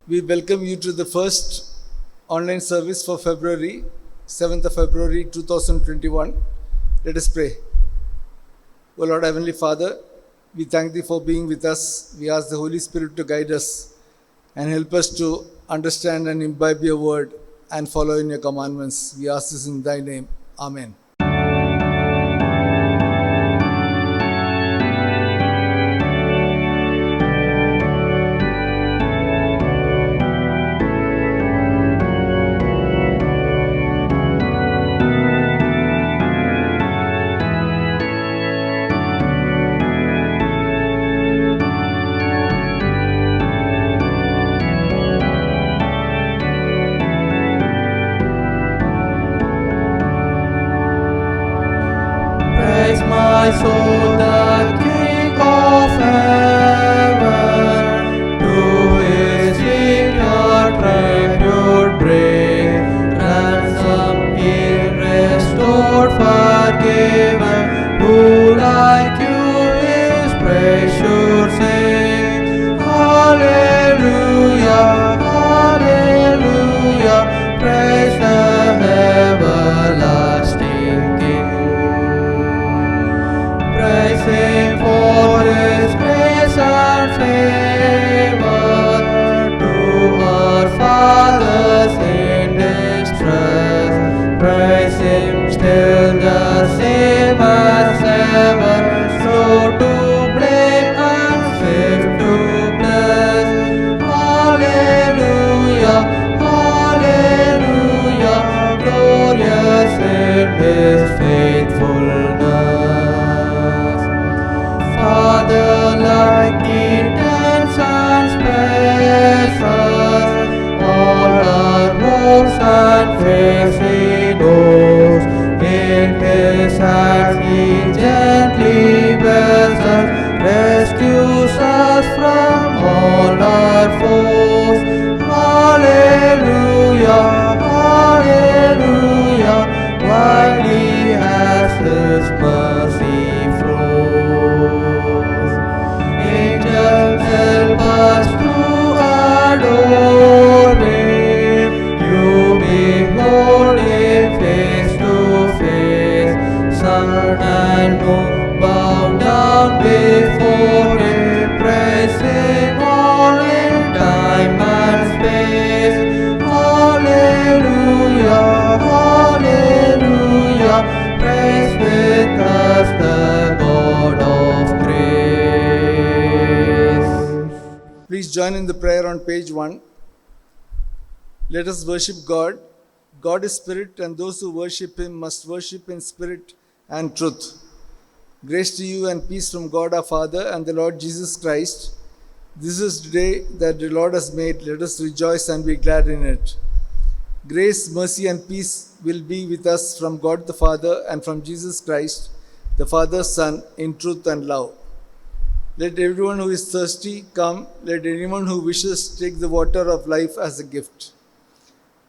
We welcome you to the first online service for February, 7th of February 2021. Let us pray. O Lord Heavenly Father, we thank Thee for being with us. We ask the Holy Spirit to guide us and help us to understand and imbibe Your word and follow in Your commandments. We ask this in Thy name. Amen. Praise my soul, the King of heaven, to His vineyard tribute bring, ransom He restored, forgiven, who like You His praise should sing. Hallelujah, hallelujah, praise the everlasting King. Praise Him for His grace and favor to our fathers in distress. Praise Him still the same as ever, slow to blame and swift to bless. Hallelujah, hallelujah, glorious in His faithfulness. Father-like intents and spaces, all our hopes and fears He knows. In His hands He gently bears us, rescues us from all our foes. Hallelujah, hallelujah, widely as His mercy flows. Angels help us to adore Him. You behold Him face to face. Sun and moon bow down before Him. Praise Him all in time and space. Hallelujah, hallelujah, praise with us the God of grace. Please join in the prayer on page 1. Let us worship God. God is spirit, and those who worship Him must worship in spirit and truth. Grace to you and peace from God our Father and the Lord Jesus Christ. This is the day that the Lord has made. Let us rejoice and be glad in it. Grace, mercy, and peace will be with us from God the Father and from Jesus Christ, the Father's Son, in truth and love. Let everyone who is thirsty come. Let anyone who wishes take the water of life as a gift.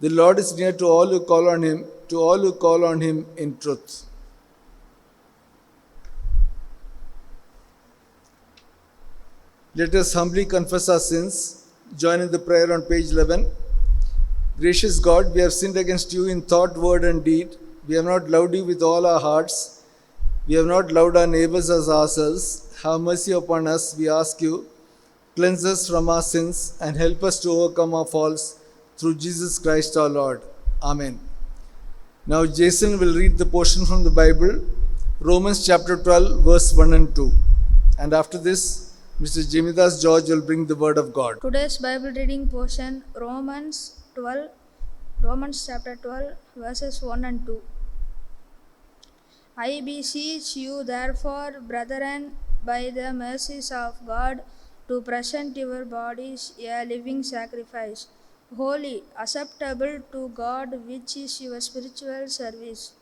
The Lord is near to all who call on Him, to all who call on Him in truth. Let us humbly confess our sins. Join in the prayer on page 11. Gracious God, we have sinned against You in thought, word, and deed. We have not loved You with all our hearts. We have not loved our neighbors as ourselves. Have mercy upon us, we ask You. Cleanse us from our sins and help us to overcome our faults through Jesus Christ our Lord. Amen. Now Jason will read the portion from the Bible, Romans chapter 12, verse 1 and 2. And after this, Mr. Jimidas George will bring the word of God. Today's Bible reading portion, Romans chapter 12, verses 1 and 2. I beseech you, therefore, brethren, by the mercies of God, to present your bodies a living sacrifice, holy, acceptable to God, which is your spiritual service.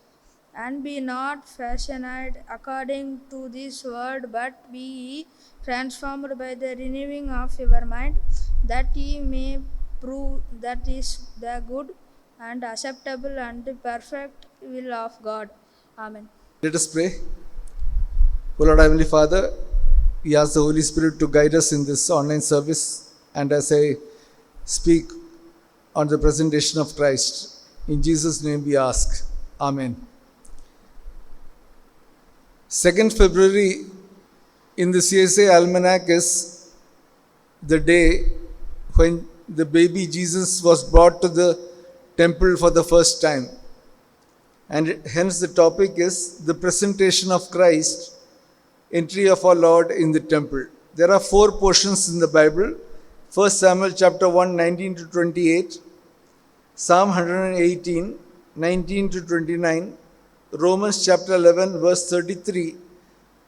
And be not fashioned according to this world, but be ye transformed by the renewing of your mind, that ye may prove that is the good and acceptable and perfect will of God. Amen. Let us pray. O Lord Heavenly Father, we ask the Holy Spirit to guide us in this online service. And as I speak on the presentation of Christ. In Jesus' name we ask. Amen. 2nd February in the CSA Almanac is the day when the baby Jesus was brought to the temple for the first time. And hence the topic is the presentation of Christ, entry of our Lord in the temple. There are 4 portions in the Bible. 1 Samuel chapter 1, 19 to 28, Psalm 118, 19 to 29, Romans chapter 11, verse 33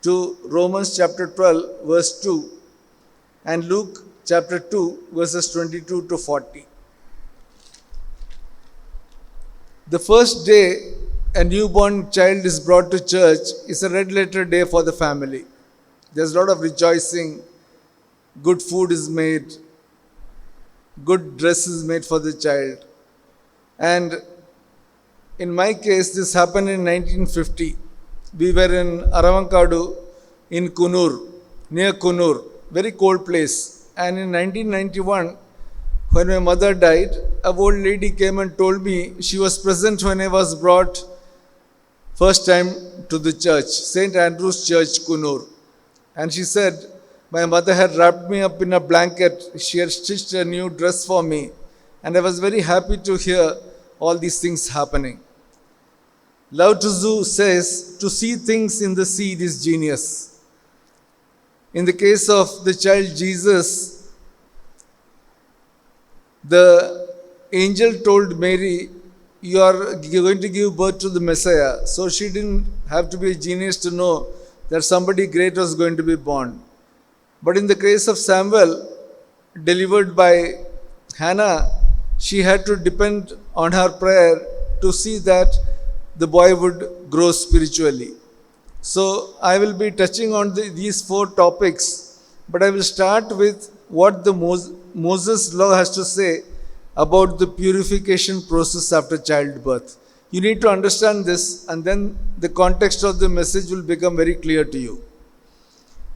to Romans chapter 12, verse 2, and Luke chapter 2, verses 22 to 40. The first day a newborn child is brought to church is a red letter day for the family. There's a lot of rejoicing, good food is made, good dress is made for the child. And in my case, this happened in 1950. We were in Aravankadu in Kunur, near Kunur, very cold place. And in 1991, when my mother died, a old lady came and told me she was present when I was brought first time to the church, St. Andrew's Church, Kunur. And she said, my mother had wrapped me up in a blanket. She had stitched a new dress for me. And I was very happy to hear all these things happening. Lao Tzu says, to see things in the seed is genius. In the case of the child Jesus, the angel told Mary, you are going to give birth to the Messiah. So she didn't have to be a genius to know that somebody great was going to be born. But in the case of Samuel, delivered by Hannah, she had to depend on her prayer to see that the boy would grow spiritually. So I will be touching on these 4 topics, but I will start with what the Moses law has to say about the purification process after childbirth. You need to understand this, and then the context of the message will become very clear to you.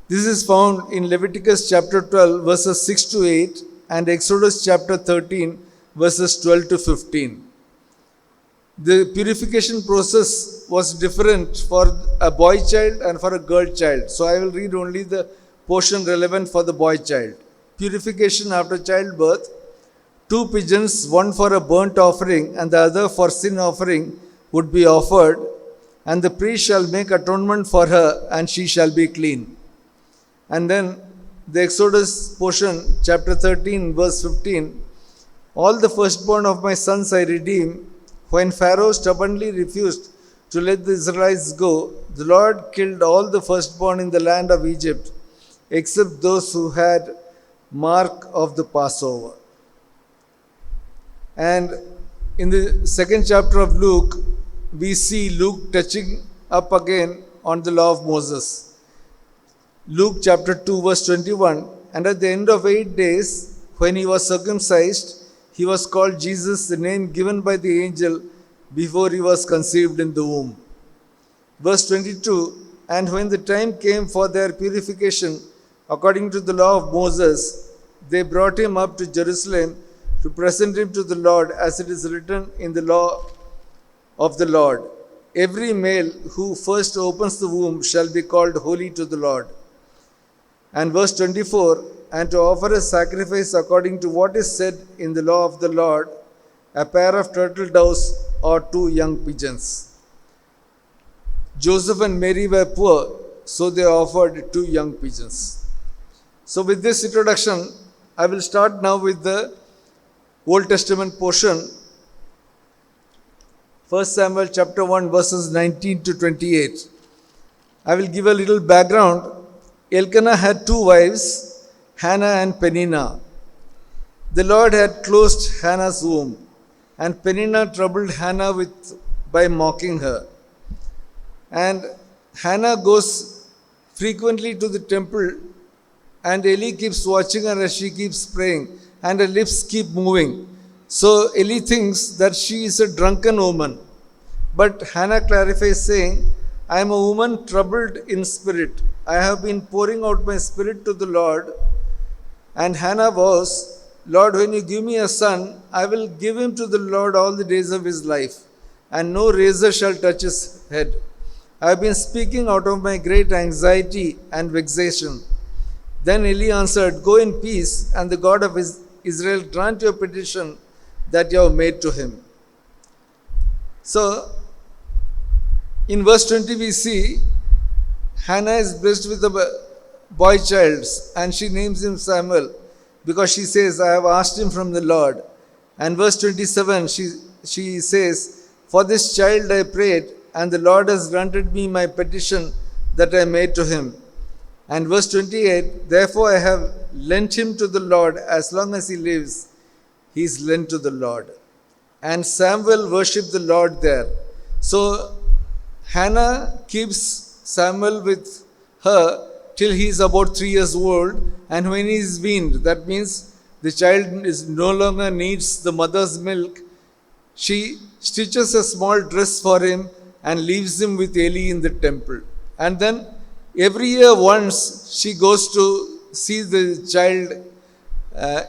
This is found in Leviticus chapter 12, verses 6 to 8, and Exodus chapter 13, verses 12 to 15. The purification process was different for a boy child and for a girl child. So I will read only the portion relevant for the boy child. Purification after childbirth: 2 pigeons, one for a burnt offering and the other for sin offering, would be offered, and the priest shall make atonement for her, and she shall be clean. And then the Exodus portion, chapter 13, verse 15, all the firstborn of my sons I redeem. When Pharaoh stubbornly refused to let the Israelites go, the Lord killed all the firstborn in the land of Egypt, except those who had mark of the Passover. And in the 2nd chapter of Luke, we see Luke touching up again on the law of Moses. Luke chapter 2, verse 21, and at the end of 8 days, when he was circumcised, he was called Jesus, the name given by the angel before he was conceived in the womb. Verse 22, and when the time came for their purification, according to the law of Moses, they brought him up to Jerusalem to present him to the Lord, as it is written in the law of the Lord. Every male who first opens the womb shall be called holy to the Lord. And verse 24, and to offer a sacrifice according to what is said in the law of the Lord, a pair of turtle doves or 2 young pigeons. Joseph and Mary were poor, so they offered 2 young pigeons. So with this introduction, I will start now with the Old Testament portion. 1 Samuel chapter 1, verses 19 to 28. I will give a little background. Elkanah had 2 wives, Hannah and Peninnah. The Lord had closed Hannah's womb, and Peninnah troubled Hannah by mocking her. And Hannah goes frequently to the temple, and Eli keeps watching her as she keeps praying, and her lips keep moving. So Eli thinks that she is a drunken woman. But Hannah clarifies, saying, I am a woman troubled in spirit. I have been pouring out my spirit to the Lord. And Hannah vows, Lord, when you give me a son, I will give him to the Lord all the days of his life, and no razor shall touch his head. I have been speaking out of my great anxiety and vexation. Then Eli answered, Go in peace, and the God of Israel grant your petition that you have made to him. So, in verse 20 we see Hannah is blessed with a boy child, and she names him Samuel because she says, I have asked him from the Lord. And verse 27 she says, For this child I prayed, and the Lord has granted me my petition that I made to him. And verse 28, Therefore I have lent him to the Lord. As long as he lives, he is lent to the Lord. And Samuel worshipped the Lord there. So Hannah keeps Samuel with her till he is about 3 years old, and when he is weaned, that means the child is no longer needs the mother's milk, she stitches a small dress for him and leaves him with Eli in the temple. And then every year once she goes to see the child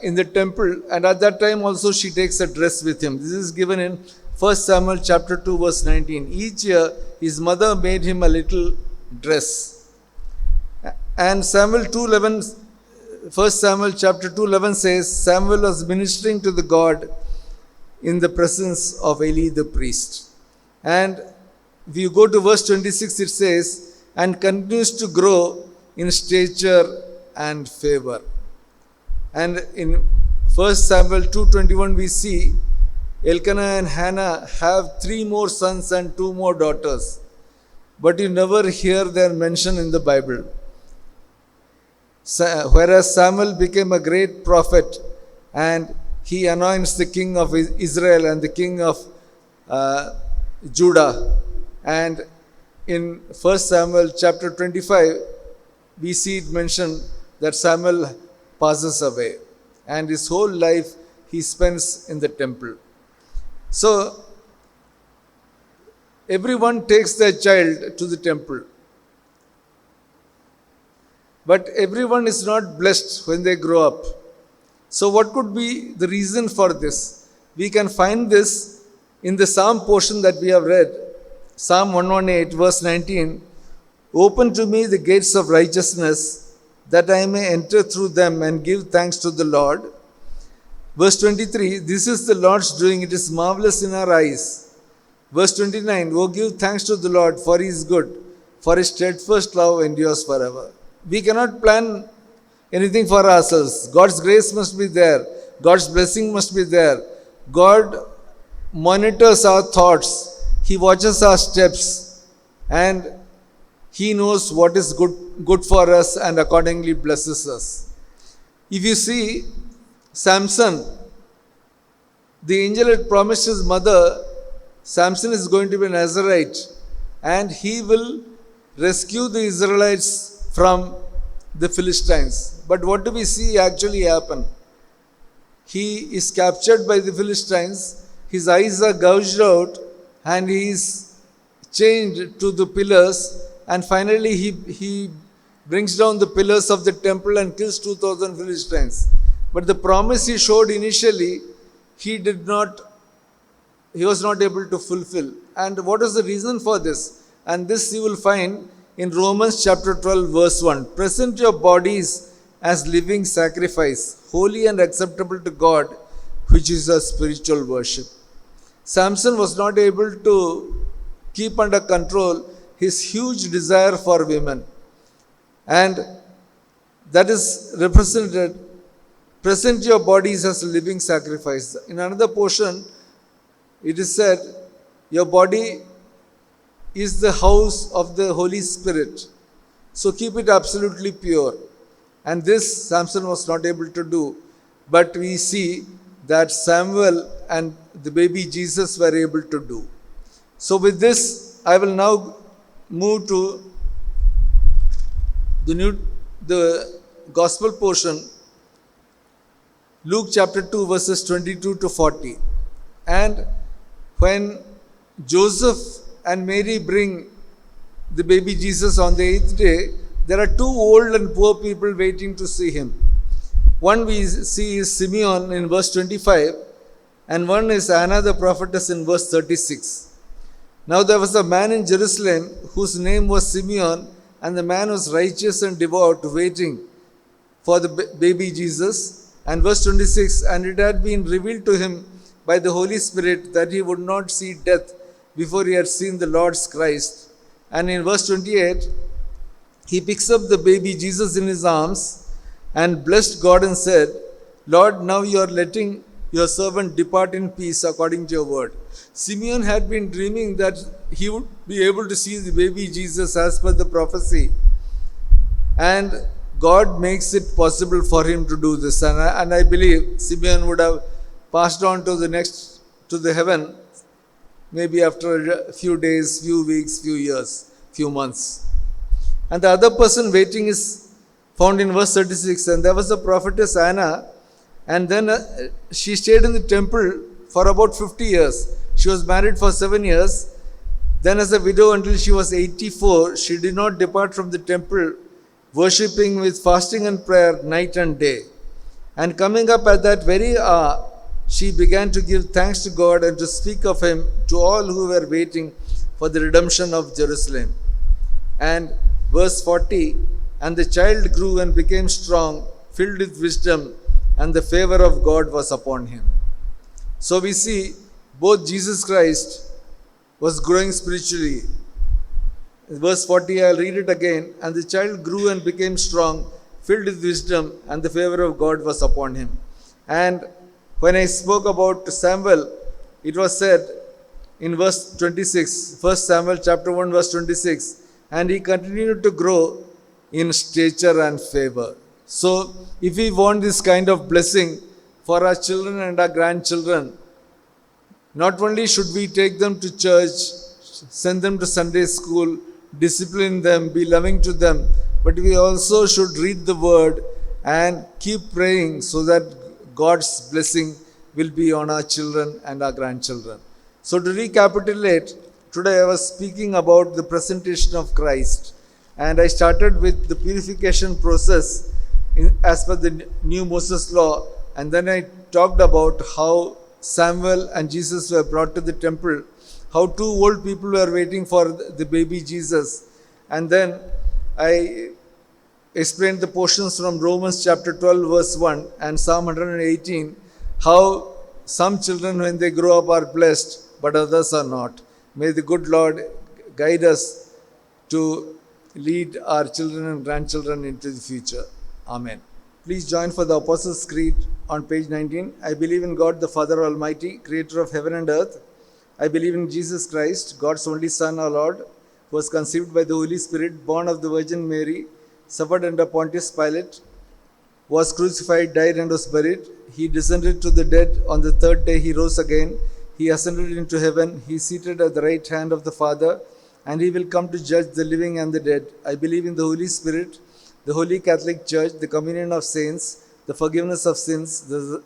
in the temple, and at that time also she takes a dress with him. This is given in 1 Samuel chapter 2 verse 19. Each year his mother made him a little dress. And 1 Samuel chapter 2:11 says, Samuel was ministering to the God in the presence of Eli the priest. And if you go to verse 26, it says, and continues to grow in stature and favor. And in 1 Samuel 2:21 we see Elkanah and Hannah have 3 more sons and 2 more daughters. But you never hear their mention in the Bible. Whereas Samuel became a great prophet and he anoints the king of Israel and the king of Judah. And in 1 Samuel chapter 25, we see it mentioned that Samuel passes away and his whole life he spends in the temple. So, everyone takes their child to the temple. But everyone is not blessed when they grow up. So what could be the reason for this? We can find this in the Psalm portion that we have read. Psalm 118 verse 19. Open to me the gates of righteousness, that I may enter through them and give thanks to the Lord. Verse 23. This is the Lord's doing, it is marvelous in our eyes. Verse 29. Oh, give thanks to the Lord, for he is good, for his steadfast love endures forever. We cannot plan anything for ourselves. God's grace must be there. God's blessing must be there. God monitors our thoughts. He watches our steps. And he knows what is good for us and accordingly blesses us. If you see Samson, the angel had promised his mother, Samson is going to be a Nazarite and he will rescue the Israelites from the Philistines. But what do we see actually happen? He is captured by the Philistines, his eyes are gouged out, and he is chained to the pillars, and finally he brings down the pillars of the temple and kills 2,000 Philistines. But the promise he showed initially, he was not able to fulfill. And what is the reason for this? And this you will find in Romans chapter 12 verse 1. Present your bodies as living sacrifice, holy and acceptable to God, which is a spiritual worship. Samson was not able to keep under control his huge desire for women. And that is represented, present your bodies as a living sacrifice. In another portion, it is said, your body is the house of the Holy Spirit. So keep it absolutely pure. And this Samson was not able to do. But we see that Samuel and the baby Jesus were able to do. So with this, I will now move to the gospel portion, Luke chapter 2 verses 22 to 40. And when Joseph and Mary bring the baby Jesus on the 8th day, there are 2 old and poor people waiting to see him. One we see is Simeon in verse 25, and one is Anna the prophetess in verse 36. Now there was a man in Jerusalem whose name was Simeon, and the man was righteous and devout, waiting for the baby Jesus. And verse 26, and it had been revealed to him by the Holy Spirit that he would not see death before he had seen the Lord's Christ. And in verse 28, he picks up the baby Jesus in his arms and blessed God and said, Lord, now you are letting your servant depart in peace according to your word. Simeon had been dreaming that he would be able to see the baby Jesus as per the prophecy. And God makes it possible for him to do this. And I believe Simeon would have passed on to the heaven, maybe after a few days, few weeks, few years, few months. And the other person waiting is found in verse 36. And there was a prophetess Anna, and then she stayed in the temple for about 50 years. She was married for 7 years. Then as a widow until she was 84, she did not depart from the temple, worshipping with fasting and prayer night and day. And coming up at that very hour, she began to give thanks to God and to speak of him to all who were waiting for the redemption of Jerusalem. And verse 40, and the child grew and became strong, filled with wisdom, and the favor of God was upon him. So we see both Jesus Christ was growing spiritually. In verse 40, I'll read it again. And the child grew and became strong, filled with wisdom, and the favor of God was upon him. And when I spoke about Samuel, it was said in verse 26, 1 Samuel chapter 1 verse 26, and he continued to grow in stature and favor. So, if we want this kind of blessing for our children and our grandchildren, not only should we take them to church, send them to Sunday school, discipline them, be loving to them, but we also should read the word and keep praying so that God's blessing will be on our children and our grandchildren. So to recapitulate, today I was speaking about the presentation of Christ, and I started with the purification process as per the new Moses law, and then I talked about how Samuel and Jesus were brought to the temple, how two old people were waiting for the baby Jesus, and then I explained the portions from Romans chapter 12 verse 1 and Psalm 118, how some children when they grow up are blessed but others are not. May the good Lord guide us to lead our children and grandchildren into the future. Amen. Please join for the Apostles' Creed on page 19. I believe in God the Father Almighty, creator of heaven and earth. I believe in Jesus Christ, God's only Son, our Lord, who was conceived by the Holy Spirit, born of the Virgin Mary, suffered under Pontius Pilate, was crucified, died and was buried. He descended to the dead. On the third day he rose again. He ascended into heaven. He is seated at the right hand of the Father, and he will come to judge the living and the dead. I believe in the Holy Spirit, the Holy Catholic Church, the communion of saints, the forgiveness of sins, the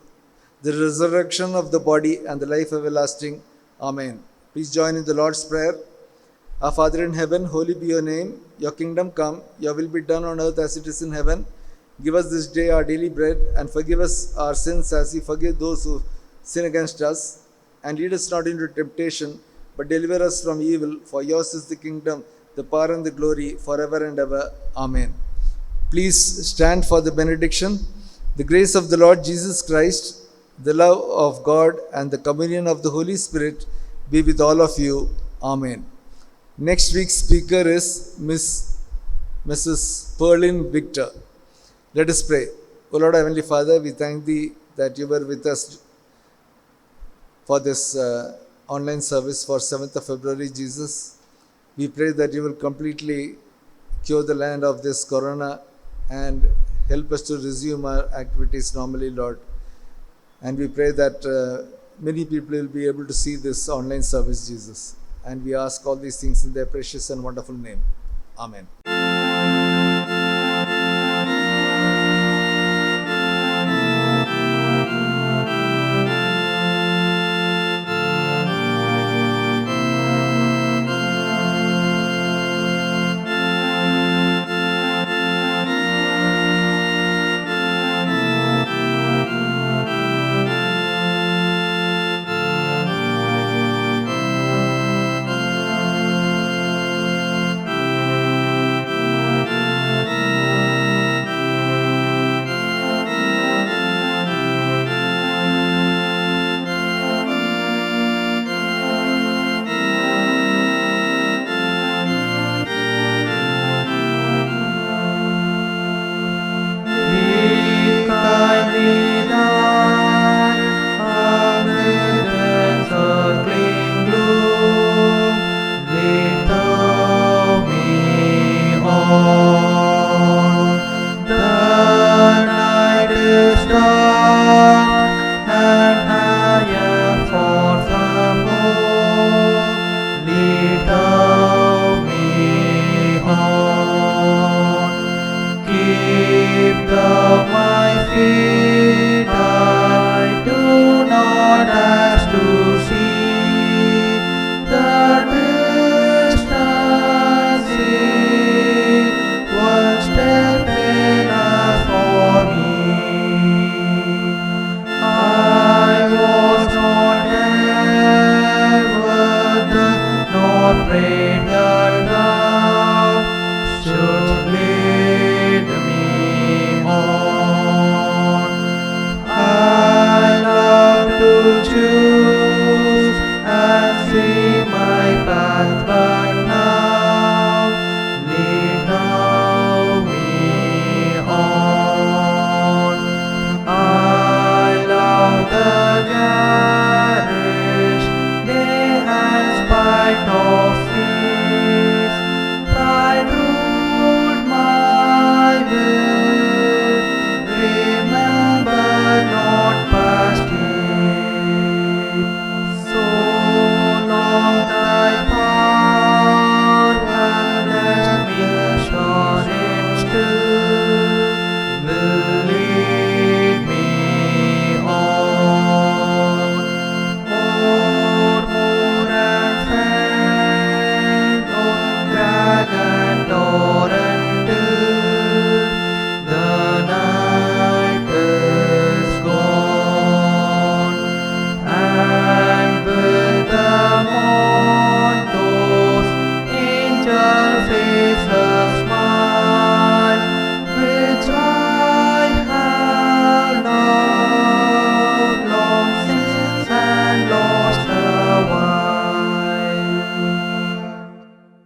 resurrection of the body, and the life everlasting. Amen. Please join in the Lord's Prayer. Our Father in heaven, holy be your name. Your kingdom come. Your will be done on earth as it is in heaven. Give us this day our daily bread, and forgive us our sins as we forgive those who sin against us. And lead us not into temptation, but deliver us from evil. For yours is the kingdom, the power and the glory, forever and ever. Amen. Please stand for the benediction. The grace of the Lord Jesus Christ, the love of God, and the communion of the Holy Spirit be with all of you. Amen. Next week's speaker is Mrs. Perlin Victor. Let us pray. O Lord Heavenly Father, we thank Thee that You were with us for this online service for 7th of February, Jesus. We pray that You will completely cure the land of this corona and help us to resume our activities normally, Lord. And we pray that many people will be able to see this online service, Jesus. And we ask all these things in Their precious and wonderful name. Amen.